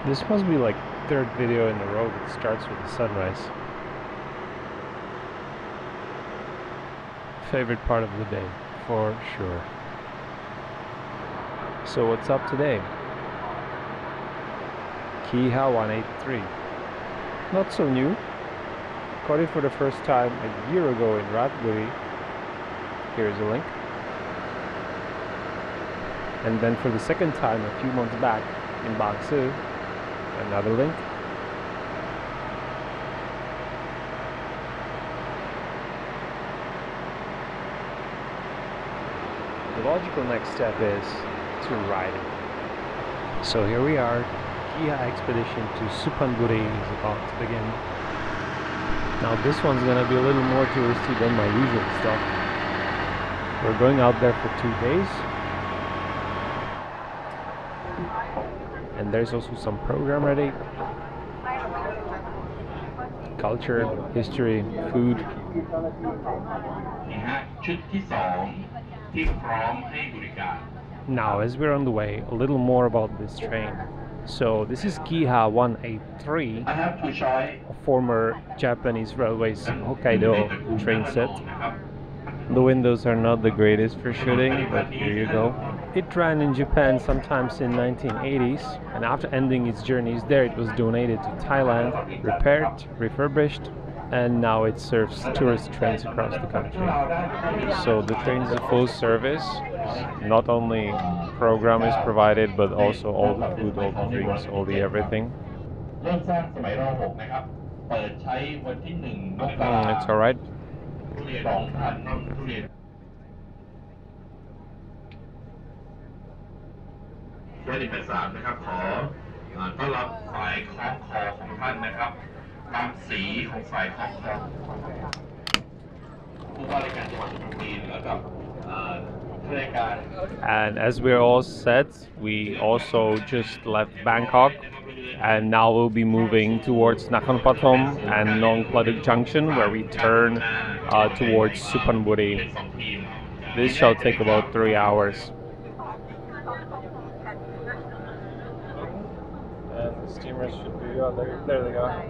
This must be like third video in a row that starts with the sunrise. Favorite part of the day, for sure. So what's up today? KIHA 183. Not so new. Caught it for the first time a year ago in Suphanburi. Here's a link. And then for the second time a few months back in Bangsu, another link. The logical next step is to ride it. So here we are. KIHA expedition to Suphanburi is about to begin. Now this one's gonna be a little more touristy than my usual stuff. We're going out there for 2 days. And there's also some program ready. Culture, history, food. Now as we're on the way, a little more about this train. So this is KIHA 183, a former Japanese Railways Hokkaido train set. The windows are not the greatest for shooting, but here you go. It ran in Japan sometimes in 1980s, and after ending its journeys there it was donated to Thailand, repaired, refurbished, and now it serves tourist trains across the country. So the train is a full service. Not only program is provided, but also all the food, all the drinks, all the everything. It's alright. And as we're all set, we also just left Bangkok and now we'll be moving towards Nakhon Pathom and Nong Pladuk Junction, where we turn towards Suphanburi. This shall take about 3 hours. And the steamers should be, oh, there they go.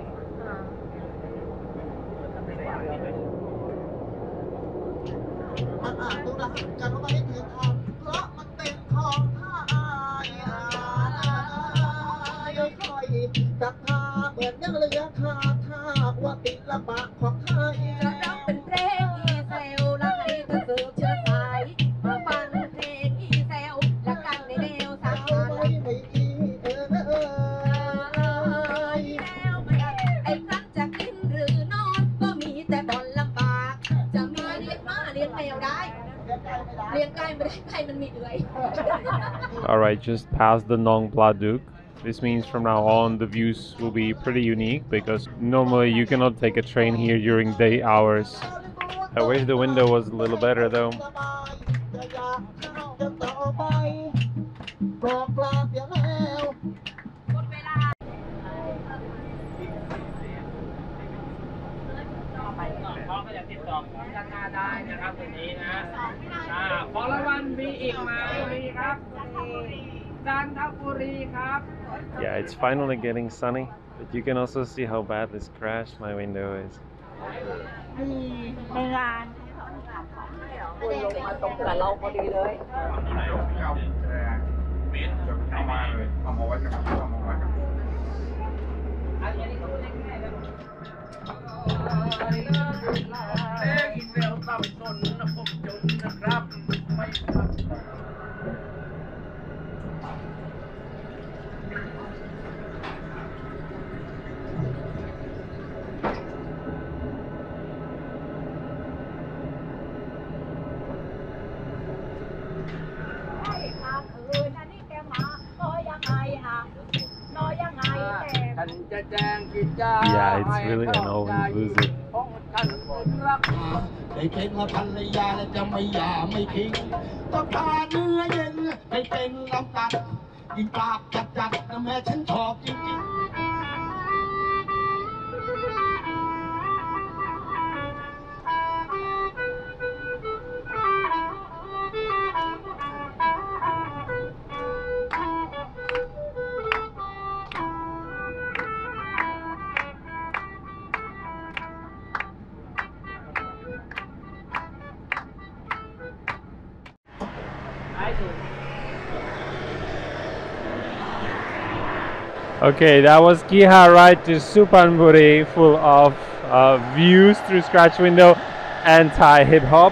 Alright, just past the Nong Pladuk. This means from now on the views will be pretty unique, because normally you cannot take a train here during day hours. I wish the window was a little better though. Yeah, it's finally getting sunny, but you can also see how bad this crash my window is. Yeah, it's really an all-inclusive. Okay, that was KIHA ride to Suphanburi, full of views through scratch window and Thai hip hop.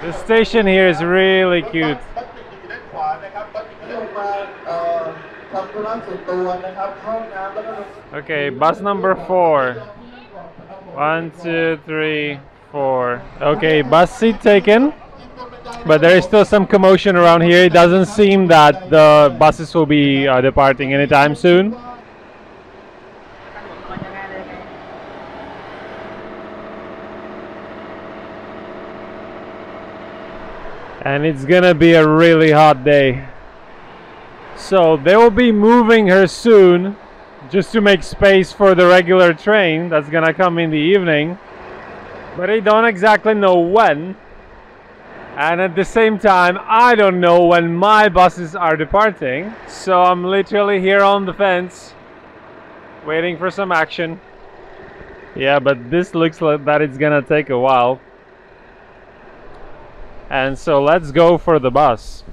The station here is really cute. Okay, bus number 4. 1, 2, 3, 4. Okay, bus seat taken. But there is still some commotion around here. It doesn't seem that the buses will be departing anytime soon. And it's gonna be a really hot day. So they will be moving her soon, just to make space for the regular train that's gonna come in the evening. But I don't exactly know when. And at the same time, I don't know when my buses are departing. So I'm literally here on the fence, waiting for some action. Yeah, but this looks like that it's gonna take a while. And so let's go for the bus.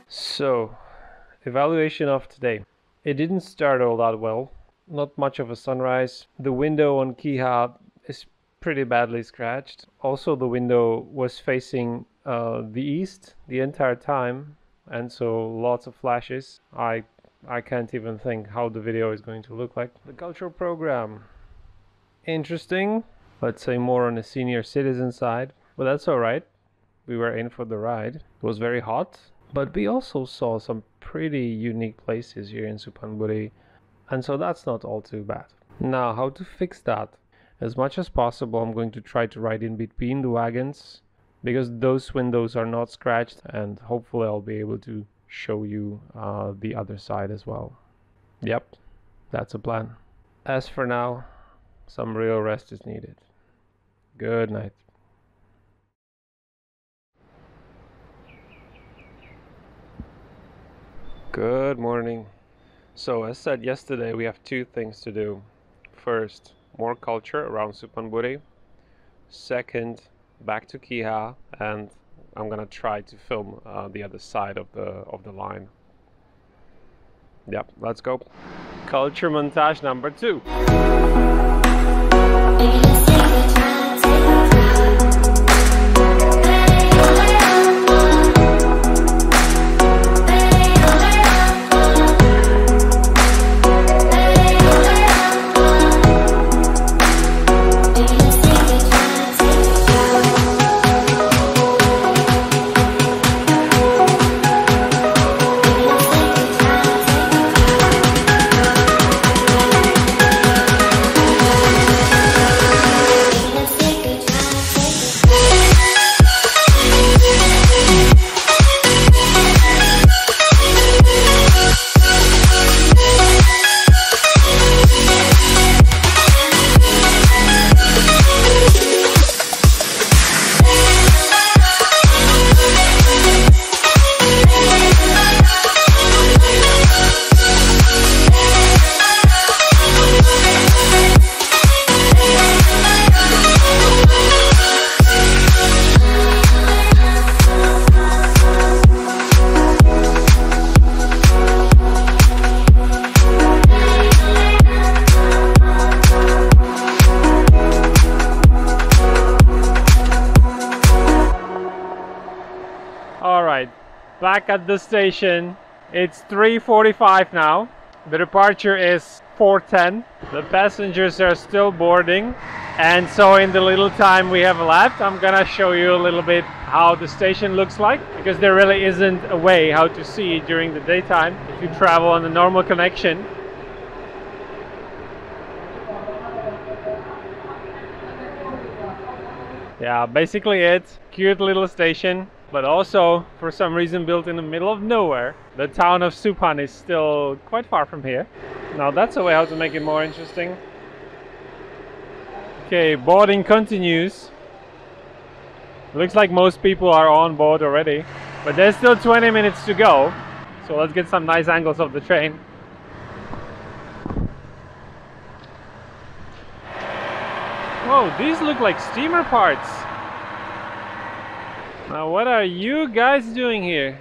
So, evaluation of today. It didn't start all that well. Not much of a sunrise. The window on KIHA is pretty badly scratched. Also, the window was facing the east the entire time, and so lots of flashes. I can't even think how the video is going to look like. The cultural program. Interesting. Let's say more on the senior citizen side, but that's alright. We were in for the ride. It was very hot. But we also saw some pretty unique places here in Suphanburi, and so that's not all too bad. Now, how to fix that? As much as possible, I'm going to try to ride in between the wagons, because those windows are not scratched, and hopefully I'll be able to show you the other side as well. Yep, that's a plan. As for now, some real rest is needed. Good night. Good morning. So as said yesterday, we have two things to do. First, more culture around Suphanburi. Second, back to KIHA, and I'm gonna try to film the other side of the line. Yep, let's go. Culture montage number 2. Back at the station. It's 3:45 now. The departure is 4:10. The passengers are still boarding. And so in the little time we have left, I'm gonna show you a little bit how the station looks like, because there really isn't a way how to see it during the daytime if you travel on a normal connection. Yeah, basically it's cute little station, but also for some reason built in the middle of nowhere. The town of Suphan is still quite far from here. Now that's a way how to make it more interesting. Okay, boarding continues. Looks like most people are on board already, but there's still 20 minutes to go. So let's get some nice angles of the train. Whoa, these look like steamer parts. Now what are you guys doing here?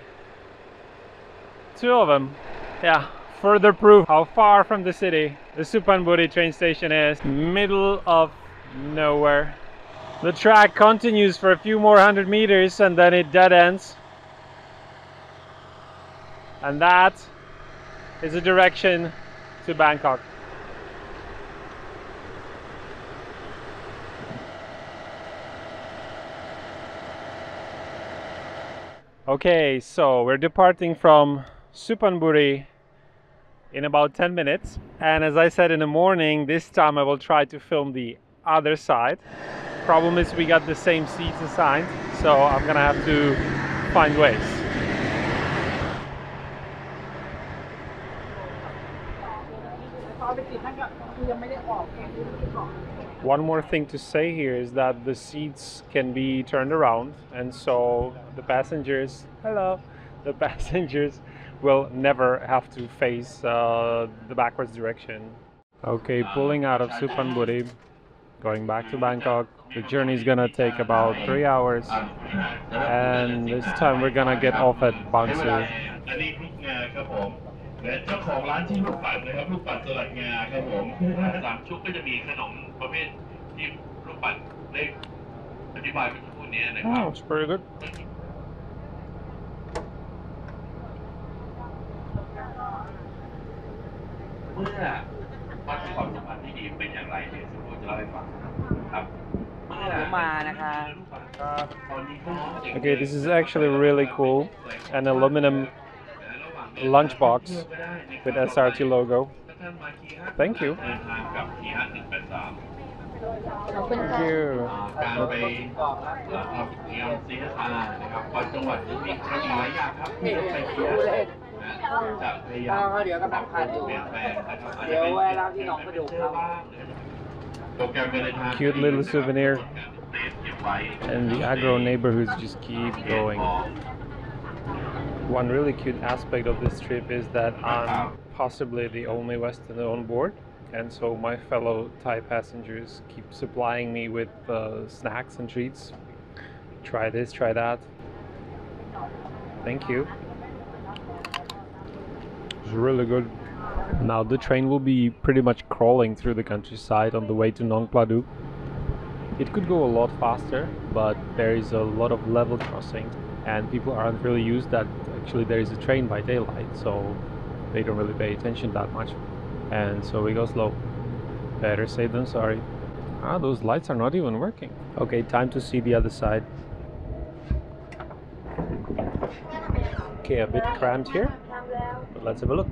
Two of them. Yeah, further proof how far from the city the Suphanburi train station is. Middle of nowhere. The track continues for a few more 100 meters and then it dead ends. And that is the direction to Bangkok. Okay, so we're departing from Suphanburi in about 10 minutes. And as I said in the morning, this time I will try to film the other side. Problem is we got the same seats assigned, so I'm gonna have to find ways. One more thing to say here is that the seats can be turned around, and so the passengers, the passengers will never have to face the backwards direction. Okay, pulling out of Suphanburi, going back to Bangkok. The journey is gonna take about 3 hours, and this time we're gonna get off at Bang Sue. และเจ้าของร้านชื่อลูกปัดนะครับลูกปัดสลัดงาครับผม3ชุดก็จะมีขนมประเภทที่ลูกปัดได้อธิบายไปสักครู่นี้นะครับ Oh, it's pretty good. เมื่อวัดความสัมพันธ์ที่ดีเป็นอย่างไรเนี่ยสักครู่จะเล่าให้ฟังครับ Okay, this is actually really cool. An aluminum lunchbox with SRT logo. Thank you. Thank you. Cute little souvenir. And the agro neighborhoods just keep going. One really cute aspect of this trip is that I'm possibly the only Westerner on board, and so my fellow Thai passengers keep supplying me with snacks and treats. Try this, try that. Thank you. It's really good. Now the train will be pretty much crawling through the countryside on the way to Nong Pladuk. It could go a lot faster, but there is a lot of level crossing, and people aren't really used that actually there is a train by daylight, so they don't really pay attention that much, and so we go slow. Better safe than sorry. Ah, those lights are not even working. Okay, time to see the other side. Okay, a bit cramped here, but let's have a look.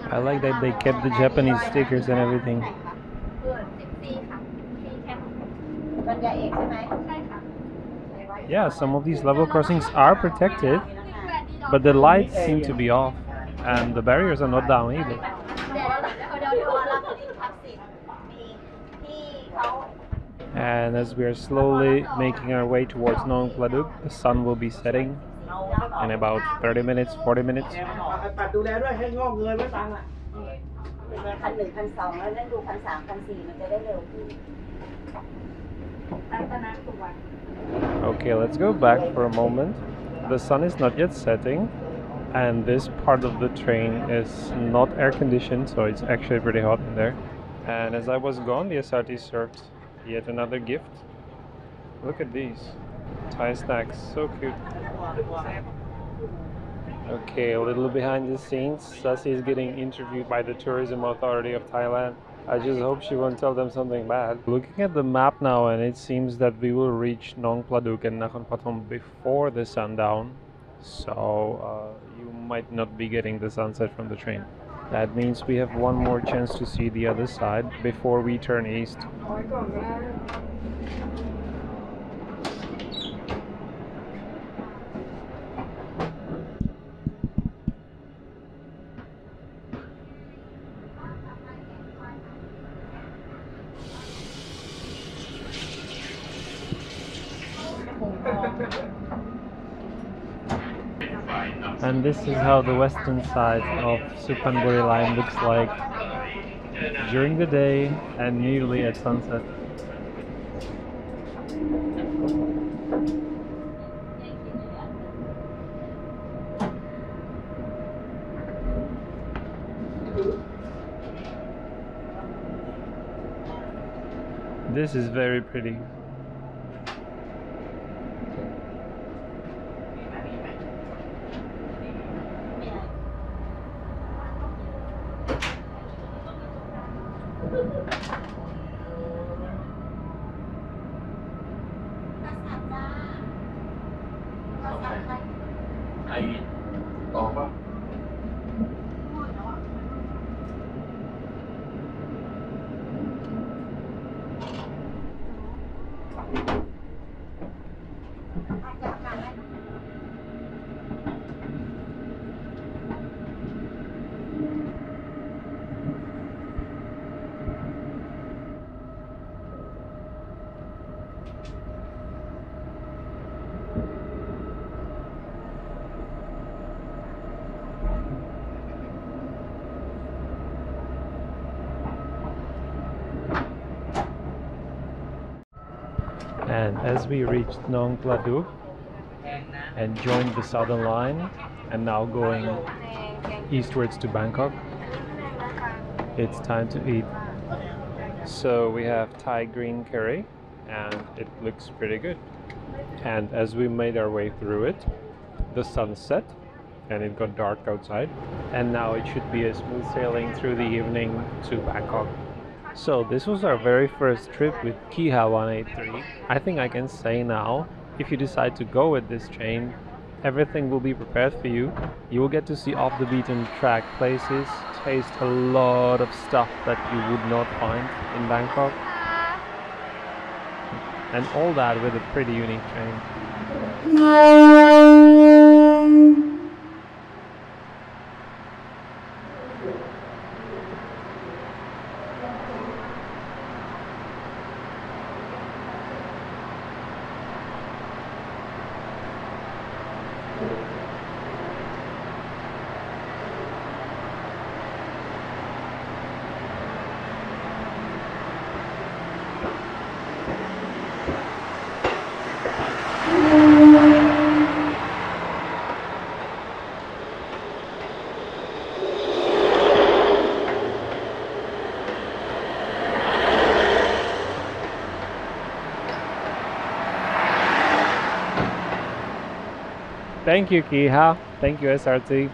I like that they kept the Japanese stickers and everything. Yeah, some of these level crossings are protected, but the lights seem to be off, and the barriers are not down either. And as we are slowly making our way towards Nong Pladuk, the sun will be setting in about 30 minutes, 40 minutes. Okay, let's go back for a moment. The sun is not yet setting, And this part of the train is not air conditioned, so it's actually pretty hot in there. And as I was gone, the SRT served yet another gift. Look at these Thai snacks, so cute. Okay, a little behind the scenes, Sasi is getting interviewed by the Tourism Authority of Thailand. I just hope she won't tell them something bad. Looking at the map now, and it seems that we will reach Nong Pladuk and Nakhon Pathom before the sundown. So you might not be getting the sunset from the train. That means we have one more chance to see the other side before we turn east. And this is how the western side of Suphanburi line looks like during the day and nearly at sunset. This is very pretty. And as we reached Nong Pladuk and joined the southern line and now going eastwards to Bangkok, it's time to eat. So we have Thai green curry and it looks pretty good. And as we made our way through it, the sun set and it got dark outside, and now it should be a smooth sailing through the evening to Bangkok. So this was our very first trip with KIHA 183. I think I can say now, if you decide to go with this train, everything will be prepared for you. You will get to see off the beaten track places, taste a lot of stuff that you would not find in Bangkok, and all that with a pretty unique train. Thank you, KIHA. Thank you, SRT.